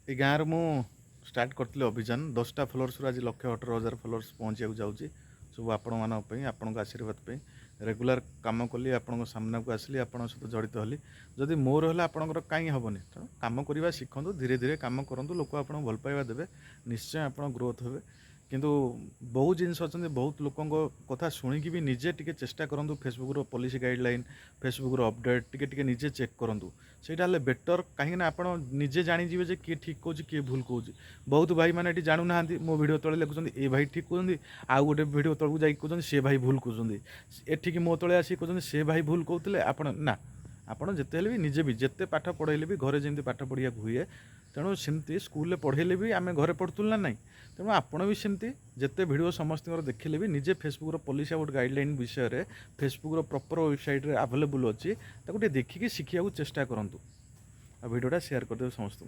ए गाँव मु स्टार्ट करती अभियान 10टा फलोअर्स आज 1,18,000 फलोअर्स पहुँचा जाऊँगी सब आपण मानी आपण आशीर्वाद रेगुलर काम कली आपण सामना को आसली आप सहित जड़ित हली जदि मोर है आपंकर कहीं हेनी तेणु कम करवा शिखु धीरे धीरे कम करूँ लोक आप भल पाइबा देवे निश्चय आप ग्रोथ हे किंतु बहुत जिनस अच्छा बहुत लोक कथा शुणिकी भी निजे टी चेष्टा करूँ Facebook policy guideline Facebook update T निजे चेक करूँ से बेटर कहीं आप निजे जानीजे किए ठीक कौन किए भूल कौन बहुत भाई मैंने जानू ना मो भिड तले लिखुं ए भाई ठीक कहते आउ गोटे भिड तलू जा कहते से भाई भूल कहते एठिक मो तले आसिक कहते से भाई भूल कहते आपण ना आपड़ जिते भी निजे भी जिते पाठ पढ़ेले भी घरे जमी पाठ पढ़िया हुए तेणु सेमती स्कूल पढ़ेले भी आम घरे पढ़ुलु ना ना तेणु आपड़ भी सेमती जिते भिड समस्त देखिले भी निजे फेसबुक पॉलिसी आउट गाइडलाइन विषय में फेसबुक प्रॉपर वेबसाइट अवेलेबल अच्छी देखिए शिखा चेष्टा करूँ भिडियोटा शेयर करदे समस्त।